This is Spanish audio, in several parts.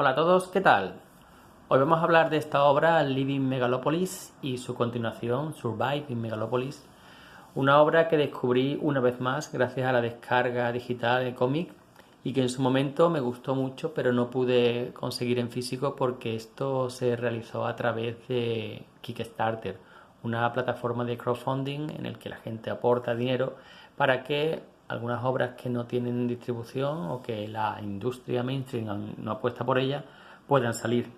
Hola a todos, ¿qué tal? Hoy vamos a hablar de esta obra Living Megalopolis y su continuación Survive in Megalopolis, una obra que descubrí una vez más gracias a la descarga digital de cómic y que en su momento me gustó mucho, pero no pude conseguir en físico porque esto se realizó a través de Kickstarter, una plataforma de crowdfunding en el que la gente aporta dinero para que algunas obras que no tienen distribución o que la industria mainstream no apuesta por ellas puedan salir.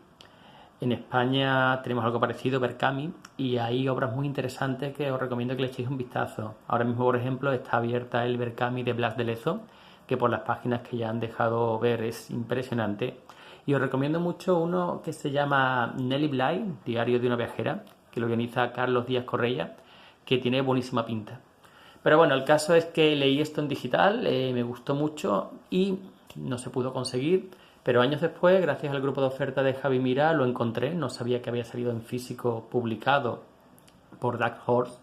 En España tenemos algo parecido, Berkami, y hay obras muy interesantes que os recomiendo que le echéis un vistazo. Ahora mismo, por ejemplo, está abierta el Berkami de Blas de Lezo, que por las páginas que ya han dejado ver es impresionante. Y os recomiendo mucho uno que se llama Nelly Bly, Diario de una viajera, que lo organiza Carlos Díaz Correia, que tiene buenísima pinta. Pero bueno, el caso es que leí esto en digital, me gustó mucho y no se pudo conseguir. Pero años después, gracias al grupo de oferta de Javi Mira, lo encontré. No sabía que había salido en físico publicado por Dark Horse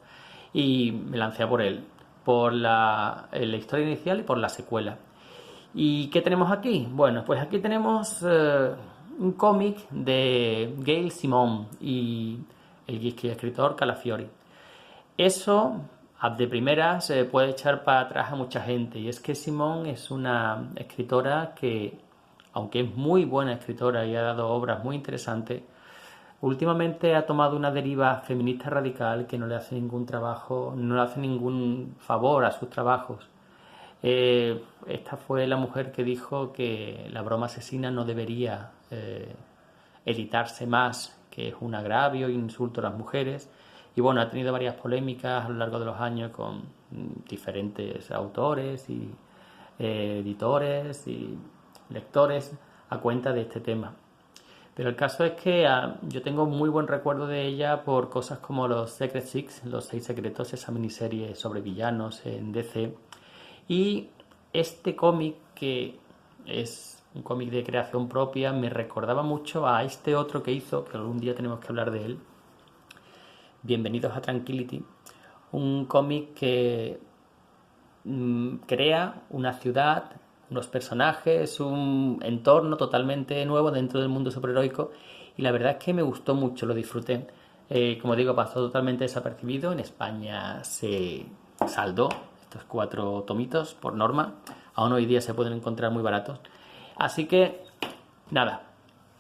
y me lancé a por él, por la historia inicial y por la secuela. ¿Y qué tenemos aquí? Bueno, pues aquí tenemos un cómic de Gail Simone y el escritor Calafiori. Eso, de primeras, puede echar para atrás a mucha gente. Y es que Simone es una escritora que, aunque es muy buena escritora y ha dado obras muy interesantes, últimamente ha tomado una deriva feminista radical que no le hace ningún trabajo, no le hace ningún favor a sus trabajos. Esta fue la mujer que dijo que la broma asesina no debería editarse más, que es un agravio e insulto a las mujeres. Y bueno, ha tenido varias polémicas a lo largo de los años con diferentes autores y editores y lectores a cuenta de este tema. Pero el caso es que yo tengo muy buen recuerdo de ella por cosas como los Secret Six, los 6 secretos, esa miniserie sobre villanos en DC. Y este cómic, que es un cómic de creación propia, me recordaba mucho a este otro que hizo, que algún día tenemos que hablar de él, Bienvenidos a Tranquility, un cómic que crea una ciudad, unos personajes, un entorno totalmente nuevo dentro del mundo superheroico, y la verdad es que me gustó mucho, lo disfruté. Como digo, pasó totalmente desapercibido. En España se saldó estos 4 tomitos por norma. Aún hoy día se pueden encontrar muy baratos. Así que, nada,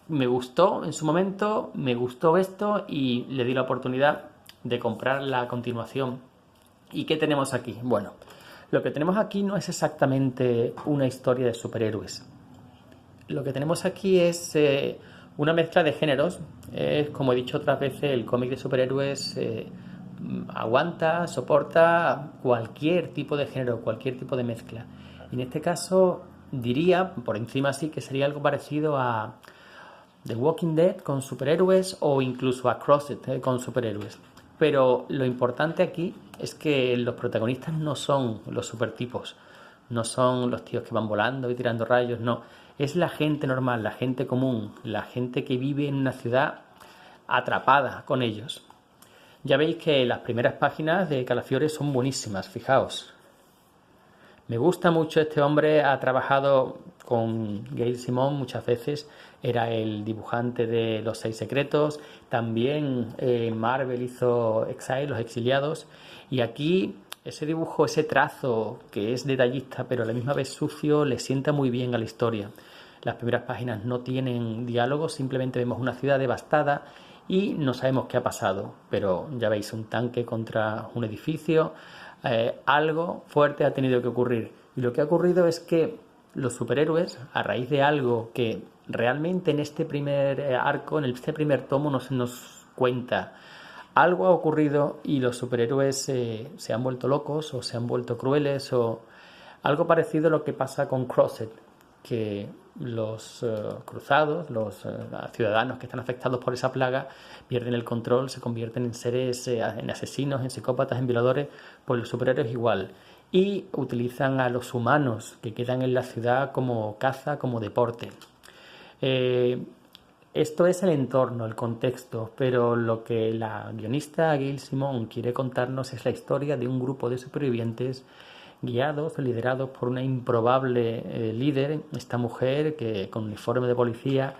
me gustó en su momento, me gustó esto y le di la oportunidad de comprar la continuación. ¿Y qué tenemos aquí? Bueno, lo que tenemos aquí no es exactamente una historia de superhéroes. Lo que tenemos aquí es una mezcla de géneros. Como he dicho otras veces, el cómic de superhéroes aguanta, soporta cualquier tipo de género, cualquier tipo de mezcla. Y en este caso diría, por encima sí, que sería algo parecido a The Walking Dead con superhéroes o incluso a Crossed con superhéroes. Pero lo importante aquí es que los protagonistas no son los supertipos, no son los tíos que van volando y tirando rayos, no. Es la gente normal, la gente común, la gente que vive en una ciudad atrapada con ellos. Ya veis que las primeras páginas de Calafiore son buenísimas, fijaos. Me gusta mucho este hombre, ha trabajado con Gail Simone muchas veces, era el dibujante de Los 6 secretos, también Marvel hizo Exile, Los exiliados, y aquí ese dibujo, ese trazo que es detallista pero a la misma vez sucio, le sienta muy bien a la historia. Las primeras páginas no tienen diálogos, simplemente vemos una ciudad devastada y no sabemos qué ha pasado, pero ya veis un tanque contra un edificio. Algo fuerte ha tenido que ocurrir, y lo que ha ocurrido es que los superhéroes, a raíz de algo que realmente en este primer arco, en este primer tomo no se nos cuenta, algo ha ocurrido y los superhéroes se han vuelto locos o se han vuelto crueles, o algo parecido a lo que pasa con Crossed, que los cruzados, los ciudadanos que están afectados por esa plaga, pierden el control, se convierten en seres, en asesinos, en psicópatas, en violadores. Pues los superhéroes igual. Y utilizan a los humanos que quedan en la ciudad como caza, como deporte. Esto es el entorno, el contexto, pero lo que la guionista Gail Simone quiere contarnos es la historia de un grupo de supervivientes guiados, liderados por una improbable líder, esta mujer que con uniforme de policía,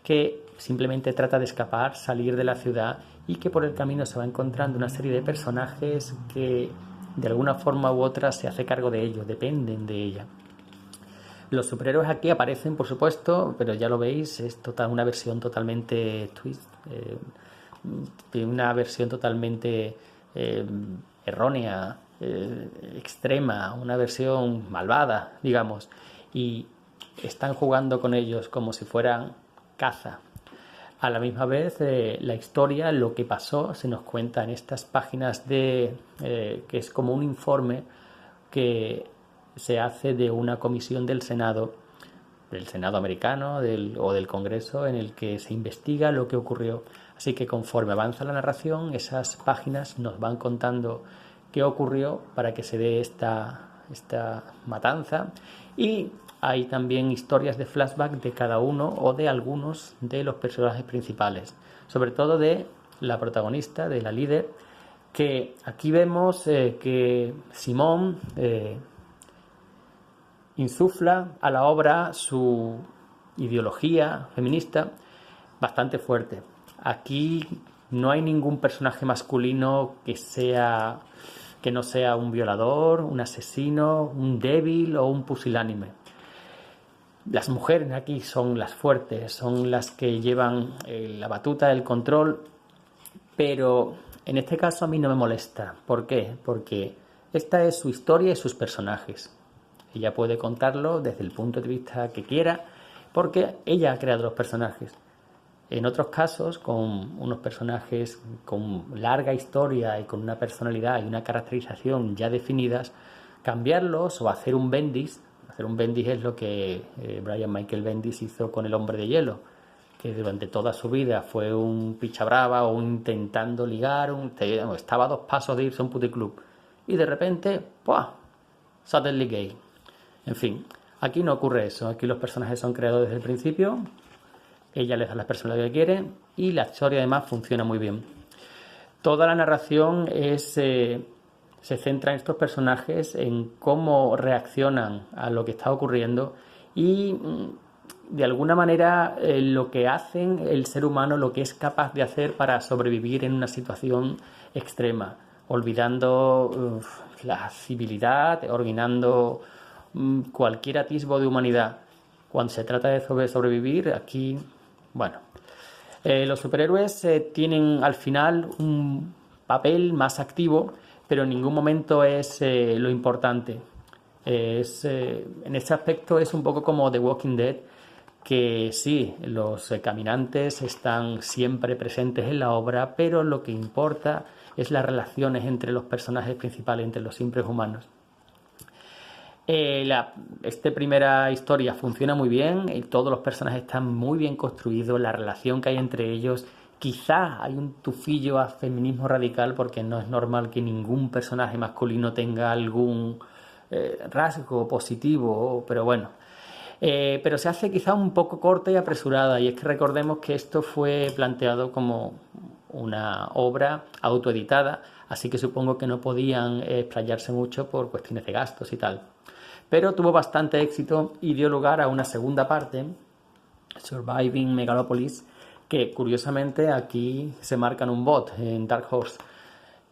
que simplemente trata de escapar, salir de la ciudad, y que por el camino se va encontrando una serie de personajes que de alguna forma u otra se hace cargo de ellos, dependen de ella. Los superhéroes aquí aparecen, por supuesto, pero ya lo veis, es una versión totalmente una versión totalmente errónea, extrema, una versión malvada, digamos, y están jugando con ellos como si fueran caza. A la misma vez, la historia, lo que pasó, se nos cuenta en estas páginas que es como un informe que se hace de una comisión del Senado americano o del Congreso, en el que se investiga lo que ocurrió. Así que conforme avanza la narración, esas páginas nos van contando qué ocurrió para que se dé esta matanza, y hay también historias de flashback de cada uno o de algunos de los personajes principales, sobre todo de la protagonista, de la líder, que aquí vemos que Simón insufla a la obra su ideología feminista bastante fuerte. Aquí no hay ningún personaje masculino que no sea un violador, un asesino, un débil o un pusilánime. Las mujeres aquí son las fuertes, son las que llevan la batuta, el control, pero en este caso a mí no me molesta. ¿Por qué? Porque esta es su historia y sus personajes. Ella puede contarlo desde el punto de vista que quiera, porque ella ha creado los personajes. En otros casos, con unos personajes con larga historia y con una personalidad y una caracterización ya definidas, cambiarlos o hacer un Bendis. Hacer un Bendis es lo que Brian Michael Bendis hizo con El Hombre de Hielo, que durante toda su vida fue un pichabrava o intentando ligar, estaba a 2 pasos de irse a un puticlub, y de repente, ¡pua!, suddenly gay. En fin, aquí no ocurre eso. Aquí los personajes son creados desde el principio, ella les da las personalidades que quiere, y la historia además funciona muy bien. Toda la narración se centra en estos personajes, en cómo reaccionan a lo que está ocurriendo y de alguna manera lo que hacen el ser humano, lo que es capaz de hacer para sobrevivir en una situación extrema, olvidando la civilidad, olvidando cualquier atisbo de humanidad. Cuando se trata de sobrevivir, aquí, bueno, los superhéroes tienen al final un papel más activo, pero en ningún momento es lo importante. En ese aspecto es un poco como The Walking Dead, que sí, los caminantes están siempre presentes en la obra, pero lo que importa es las relaciones entre los personajes principales, entre los simples humanos. Esta primera historia funciona muy bien, todos los personajes están muy bien construidos, la relación que hay entre ellos. Quizá hay un tufillo a feminismo radical, porque no es normal que ningún personaje masculino tenga algún rasgo positivo, pero bueno. Pero se hace quizá un poco corta y apresurada, y es que recordemos que esto fue planteado como una obra autoeditada, así que supongo que no podían explayarse mucho por cuestiones de gastos y tal. Pero tuvo bastante éxito y dio lugar a una segunda parte, Surviving Megalopolis, que curiosamente aquí se marcan un bot en Dark Horse.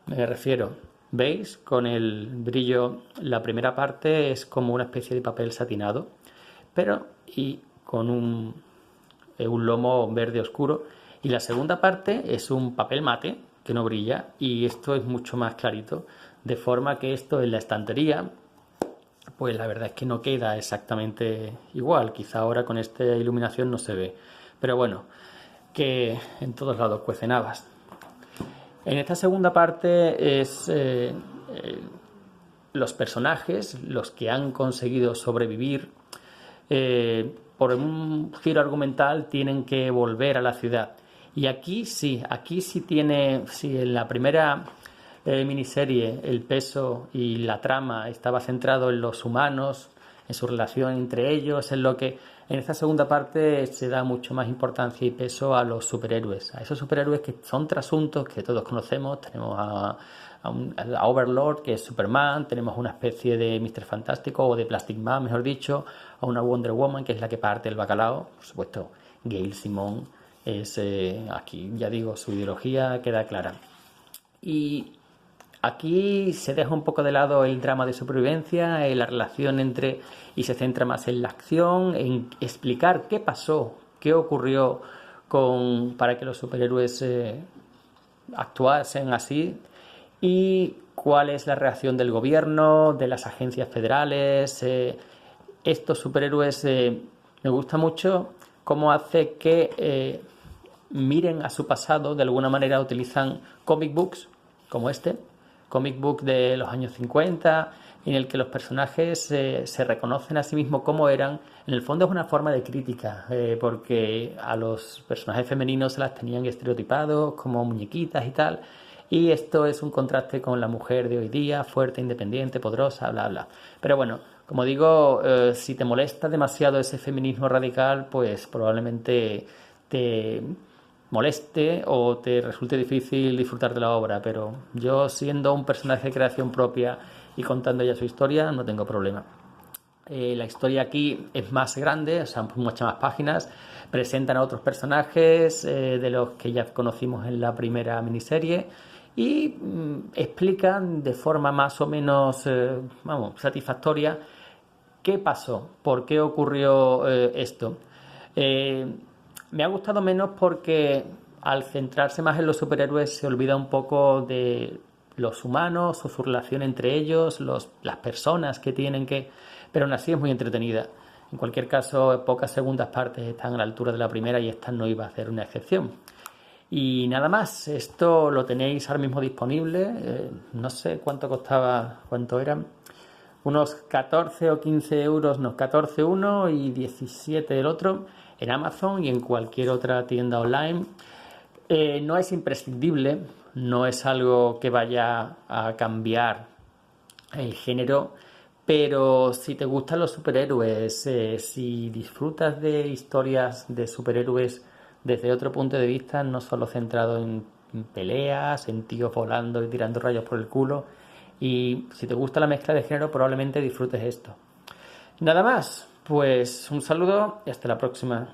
Me refiero, ¿veis? Con el brillo, la primera parte es como una especie de papel satinado, pero y con un lomo verde oscuro, y la segunda parte es un papel mate que no brilla, y esto es mucho más clarito, de forma que esto en la estantería, pues la verdad es que no queda exactamente igual. Quizá ahora con esta iluminación no se ve, pero bueno, que en todos lados cuecen habas. En esta segunda parte es los personajes, los que han conseguido sobrevivir, por un giro argumental tienen que volver a la ciudad. Y aquí sí tiene, si en la primera miniserie el peso y la trama estaba centrado en los humanos, en su relación entre ellos, en lo que En esta segunda parte se da mucho más importancia y peso a los superhéroes, a esos superhéroes que son trasuntos que todos conocemos. Tenemos a Overlord, que es Superman, tenemos una especie de Mr. Fantástico o de Plastic Man, mejor dicho, a una Wonder Woman, que es la que parte el bacalao. Por supuesto, Gail Simone es, aquí ya digo, su ideología queda clara. Y aquí se deja un poco de lado el drama de supervivencia, la relación entre, y se centra más en la acción, en explicar qué pasó, qué ocurrió para que los superhéroes actuasen así y cuál es la reacción del gobierno, de las agencias federales. Estos superhéroes, me gusta mucho cómo hace que miren a su pasado. De alguna manera utilizan comic books como comic book de los años 50, en el que los personajes se reconocen a sí mismos como eran. En el fondo es una forma de crítica, porque a los personajes femeninos se las tenían estereotipados como muñequitas y tal, y esto es un contraste con la mujer de hoy día, fuerte, independiente, poderosa, bla, bla. Pero bueno, como digo, si te molesta demasiado ese feminismo radical, pues probablemente te moleste o te resulte difícil disfrutar de la obra, pero yo, siendo un personaje de creación propia y contando ya su historia, no tengo problema. La historia aquí es más grande, o sea, muchas más páginas, presentan a otros personajes de los que ya conocimos en la primera miniserie y explican de forma más o menos satisfactoria qué pasó, por qué ocurrió esto. Me ha gustado menos porque al centrarse más en los superhéroes se olvida un poco de los humanos o su relación entre ellos, las personas que tienen que... Pero aún así es muy entretenida. En cualquier caso, pocas segundas partes están a la altura de la primera y esta no iba a ser una excepción. Y nada más, esto lo tenéis ahora mismo disponible. No sé cuánto costaba, cuánto eran. Unos 14 o 15 euros, no, 14 uno y 17 el otro, en Amazon y en cualquier otra tienda online. No es imprescindible, no es algo que vaya a cambiar el género, pero si te gustan los superhéroes, si disfrutas de historias de superhéroes desde otro punto de vista, no solo centrado en peleas, en tíos volando y tirando rayos por el culo, y si te gusta la mezcla de género, probablemente disfrutes esto. Nada más, pues un saludo y hasta la próxima.